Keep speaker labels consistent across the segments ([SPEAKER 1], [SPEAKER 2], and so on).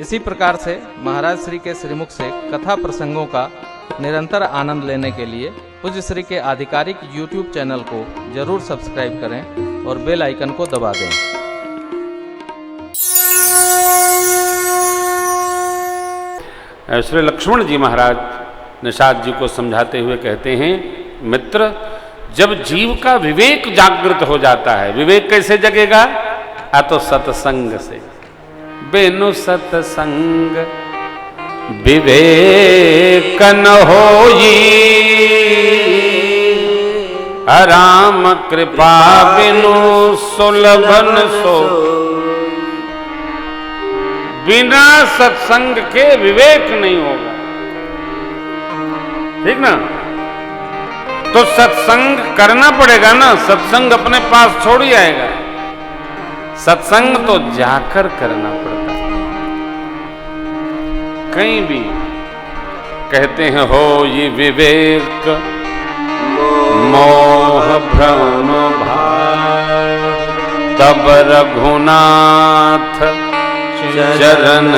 [SPEAKER 1] इसी प्रकार से महाराज श्री के श्रीमुख से कथा प्रसंगों का निरंतर आनंद लेने के लिए पूज्य श्री के आधिकारिक YouTube चैनल को जरूर सब्सक्राइब करें और बेल आइकन को दबा दें।
[SPEAKER 2] श्री लक्ष्मण जी महाराज निषाद जी को समझाते हुए कहते हैं, मित्र, जब जीव का विवेक जागृत हो जाता है, विवेक कैसे जगेगा? तो सत्संग से। बिनु सत्संग विवेक न होई, राम कृपा बिनु सुलभन सो। बिना सत्संग के विवेक नहीं होगा, ठीक ना? तो सत्संग करना पड़ेगा ना, सत्संग अपने पास छोड़ ही आएगा। सत्संग तो जाकर करना पड़ता है। कहीं भी कहते हैं हो ये विवेक मोह भ्रम भाव, तब रघुनाथ चरण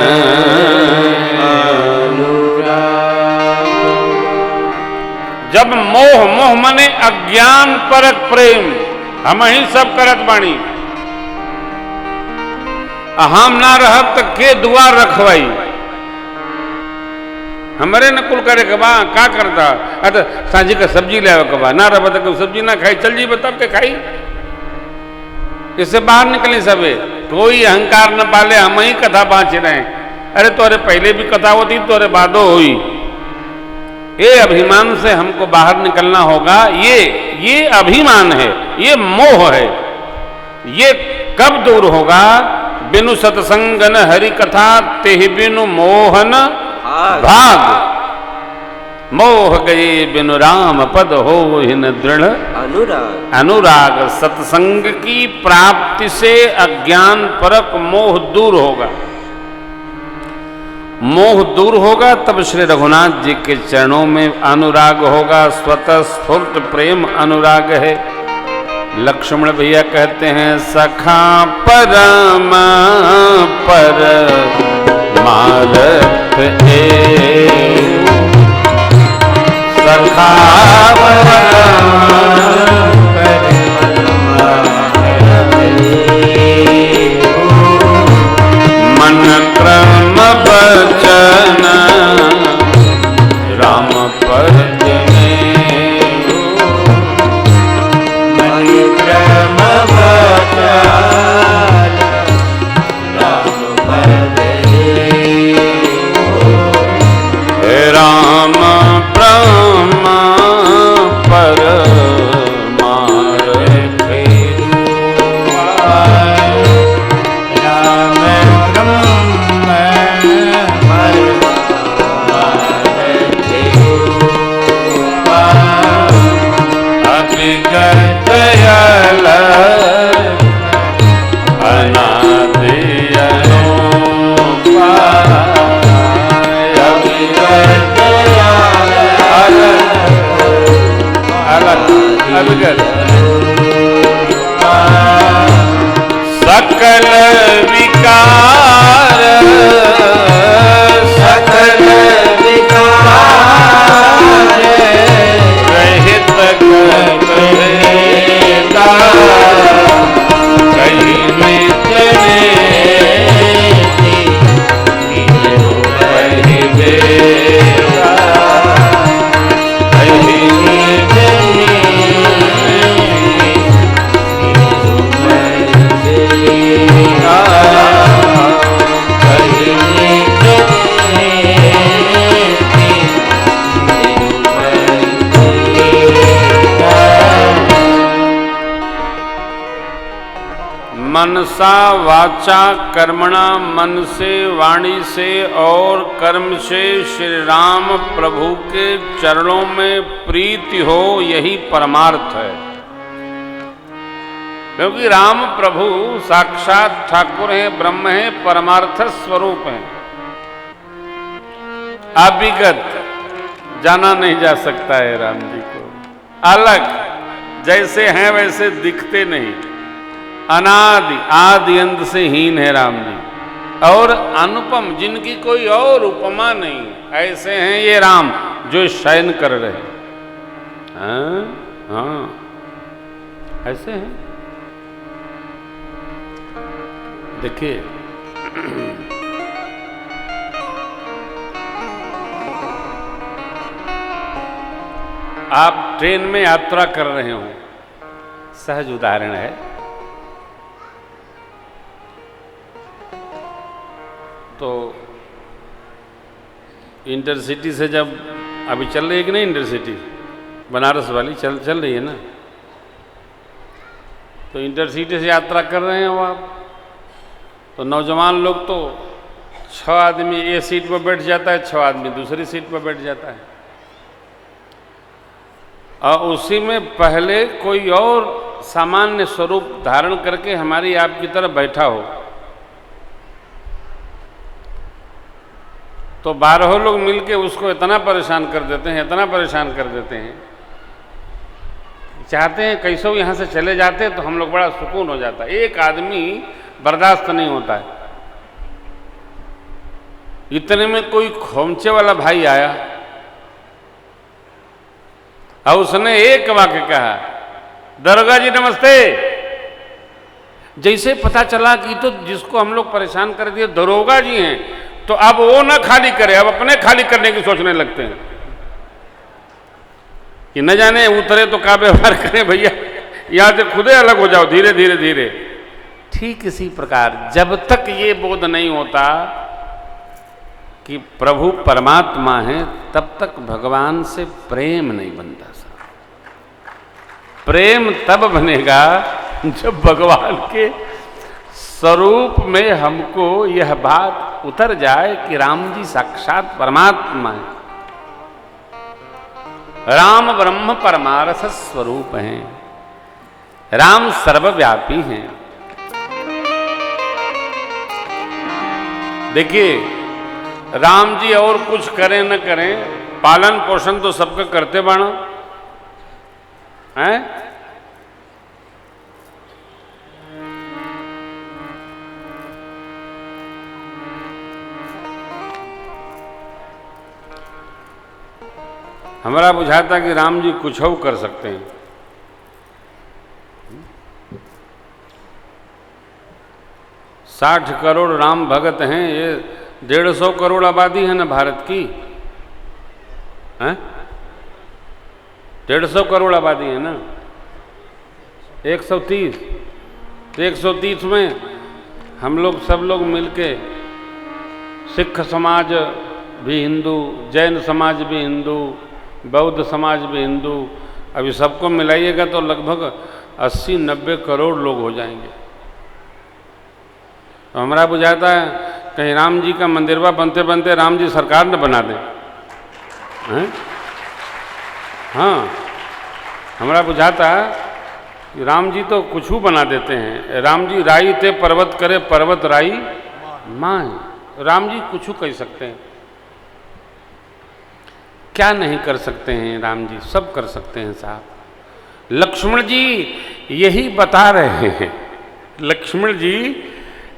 [SPEAKER 2] जब मोह मने अज्ञान परक प्रेम, हम ही सब करत बाणी, हम ना रहब तक के दुआर रखवाई, हमारे नकुल करे कबा का करता? अरे सांझी का सब्जी ले कबा, ना रह तक सब्जी ना खाई, चल जी बता के खाई। इससे बाहर निकले सबे, कोई अहंकार न पाले, हम ही कथा बाँच रहे हैं। अरे तोरे पहले भी कथा होती, तोरे बादो हुई। ये अभिमान से हमको बाहर निकलना होगा। ये अभिमान है, ये मोह है। ये कब दूर होगा? बिनु सत्संग न हरि कथा, तेहि बिनु मोहन भाग। मोह गए बिनु राम पद हो हिन दृढ़ अनुराग। सत्संग की प्राप्ति से अज्ञान परक मोह दूर होगा। मोह दूर होगा तब श्री रघुनाथ जी के चरणों में अनुराग होगा। स्वतः स्फूर्त प्रेम अनुराग है। लक्ष्मण भैया कहते हैं, सखा परम पर मारत है, सखा मन क्रम बचन राम पर सकल विकार, सकल विकार रहित करेगा, कहीं मित्र मनसा वाचा कर्मणा, मन से वाणी से और कर्म से श्री राम प्रभु के चरणों में प्रीति हो, यही परमार्थ है। क्योंकि राम प्रभु साक्षात ठाकुर हैं, ब्रह्म हैं, परमार्थ स्वरूप हैं। अविगत जाना नहीं जा सकता है राम जी को। अलग जैसे हैं वैसे दिखते नहीं। अनादि आदि अंत से हीन है राम जी। और अनुपम, जिनकी कोई और उपमा नहीं, ऐसे हैं ये राम जो शयन कर रहे हैं। हाँ, ऐसे हैं। देखिए, आप ट्रेन में यात्रा कर रहे हो, सहज उदाहरण है। तो इंटरसिटी से जब अभी चल रही है कि नहीं, इंटरसिटी बनारस वाली चल रही है ना, तो इंटरसिटी से यात्रा कर रहे हो आप, तो नौजवान लोग तो 6 आदमी ए सीट पर बैठ जाता है, 6 आदमी दूसरी सीट पर बैठ जाता है, और उसी में पहले कोई और सामान्य स्वरूप धारण करके हमारी आपकी तरफ बैठा हो, तो 12 लोग मिलके उसको इतना परेशान कर देते हैं, इतना परेशान कर देते हैं, चाहते हैं कैसे यहाँ से चले जाते तो हम लोग बड़ा सुकून हो जाता है। एक आदमी बर्दाश्त नहीं होता है। इतने में कोई खोमचे वाला भाई आया और उसने एक वाक्य कहा, दरोगा जी नमस्ते। जैसे पता चला कि तो जिसको हम लोग परेशान कर दिए दरोगा जी हैं, तो अब वो ना खाली करे, अब अपने खाली करने की सोचने लगते हैं कि न जाने उतरे तो क्या व्यवहार करें भैया, यहां से खुदे अलग हो जाओ, धीरे धीरे धीरे। ठीक इसी प्रकार जब तक ये बोध नहीं होता कि प्रभु परमात्मा है, तब तक भगवान से प्रेम नहीं बनता। प्रेम तब बनेगा जब भगवान के स्वरूप में हमको यह बात उतर जाए कि राम जी साक्षात परमात्मा है, राम ब्रह्म परमार्थ स्वरूप हैं, राम सर्वव्यापी हैं। देखिए, राम जी और कुछ करें न करें, पालन पोषण तो सबका करते बाणा हैं। हमारा बुझाता कि राम जी कुछ और कर सकते हैं। 60 करोड़ राम भगत हैं, ये 150 करोड़ आबादी है ना भारत की, हैं? 150 करोड़ आबादी है ना, 130, तो 130 में हम लोग सब लोग मिलके, सिख समाज भी हिंदू, जैन समाज भी हिंदू, बौद्ध समाज भी हिंदू, अभी सबको मिलाइएगा तो लगभग 80-90 करोड़ लोग हो जाएंगे। तो हमारा बुझाता है कहीं राम जी का मंदिरवा बनते बनते राम जी सरकार न बना दें, हैं? हाँ, हमारा बुझाता है कि राम जी तो कुछ बना देते हैं। राम जी राई ते पर्वत करे, पर्वत राई माए। राम जी कुछ कह सकते हैं, क्या नहीं कर सकते हैं राम जी, सब कर सकते हैं साहब। लक्ष्मण जी यही बता रहे हैं, लक्ष्मण जी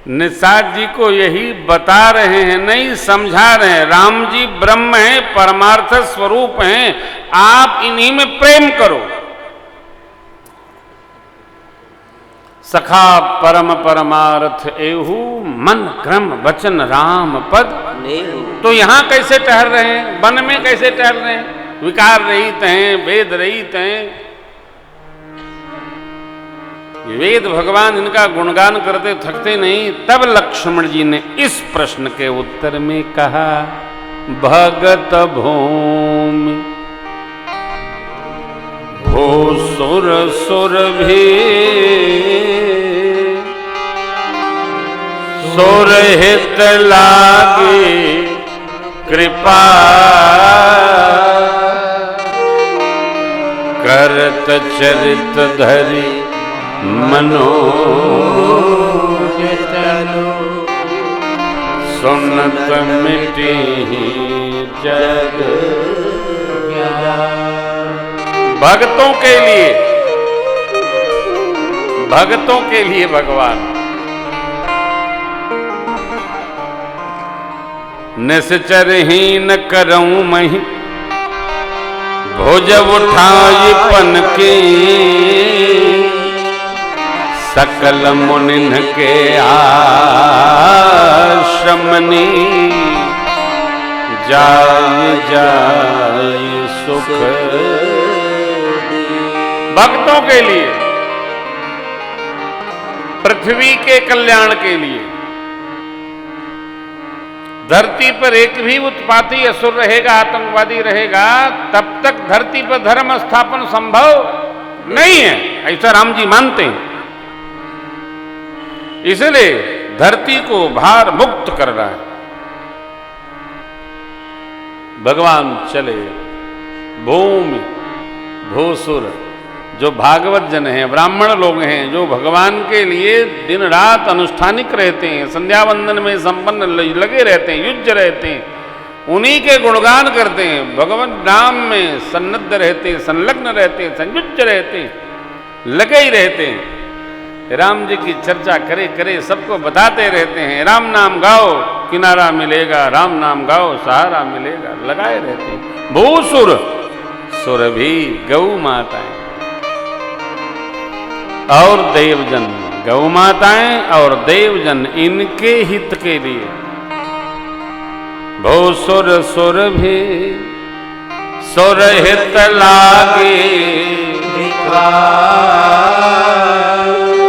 [SPEAKER 2] निषाद जी को यही बता रहे हैं, नहीं समझा रहे हैं। राम जी ब्रह्म हैं, परमार्थ स्वरूप हैं, आप इन्हीं में प्रेम करो। सखा परम परमार्थ एहू, मन क्रम वचन राम पद। तो यहां कैसे टहल रहे हैं, वन में कैसे टहल रहे हैं, विकार रहित हैं, वेद रहित हैं। वेद भगवान इनका गुणगान करते थकते नहीं। तब लक्ष्मण जी ने इस प्रश्न के उत्तर में कहा, भगत भूमि भो सुर सुर भी, सुर हित लागे कृपा, करत चरित धरि मनोज तनु, सुनत मिटी जग भक्तों के लिए, भक्तों के लिए भगवान निश्चरहीन करऊं मही भोज उठाई पन के सकल मुनिन के आश्रमनी जाय जाय सुख। भक्तों के लिए, पृथ्वी के कल्याण के लिए, धरती पर एक भी उत्पाती असुर रहेगा, आतंकवादी रहेगा, तब तक धरती पर धर्म स्थापन संभव नहीं है, ऐसा राम जी मानते हैं। इसलिए धरती को भार मुक्त कर रहा है भगवान। चले भूमि भूसुर, जो भागवत जन हैं, ब्राह्मण लोग हैं, जो भगवान के लिए दिन रात अनुष्ठानिक रहते हैं, संध्या वंदन में संपन्न लगे रहते हैं, युज्य रहते हैं, उन्हीं के गुणगान करते हैं, भगवान नाम में सन्नद्ध रहते हैं, संलग्न रहते हैं, संयुज्य रहते हैं, लगे ही रहते हैं। राम जी की चर्चा करे करे सबको बताते रहते हैं, राम नाम गाओ किनारा मिलेगा, राम नाम गाओ सहारा मिलेगा, लगाए रहते हैं। भूसुर, सुर भी गौ माताएं और देवजन, गौ माताएं और देवजन, इनके हित के लिए भूसुर सुर भी सुर हित लागे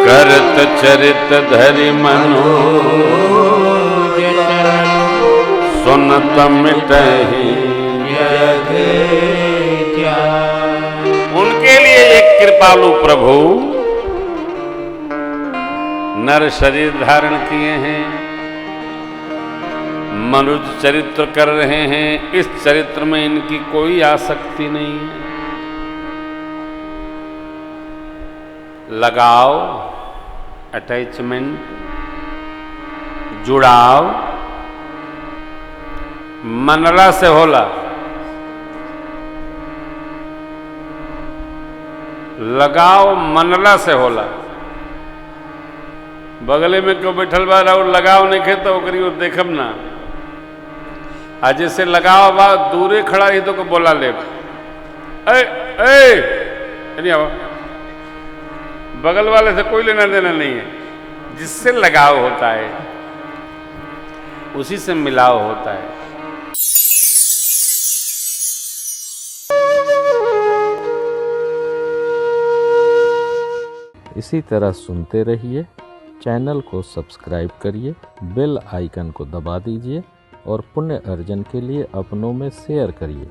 [SPEAKER 2] करत चरित धरि मनो सुनत मिटहि। उनके लिए एक कृपालु प्रभु नर शरीर धारण किए हैं, मनुष्य चरित्र कर रहे हैं। इस चरित्र में इनकी कोई आसक्ति नहीं है। लगाव, अटैचमेंट, जुड़ाव मनला से होला। लगाव मनला से होला। बगले में क्यों बैठल बा और लगाव नहीं खे तो ओकरी ओर देखब ना। आज जैसे लगाव बा दूरे खड़ा रही तो को बोला ले, ए नहीं आवा। बगल वाले से कोई लेना देना नहीं है। जिससे लगाव होता है उसी से मिलाव होता है।
[SPEAKER 1] इसी तरह सुनते रहिए, चैनल को सब्सक्राइब करिए, बेल आइकन को दबा दीजिए और पुण्य अर्जन के लिए अपनों में शेयर करिए।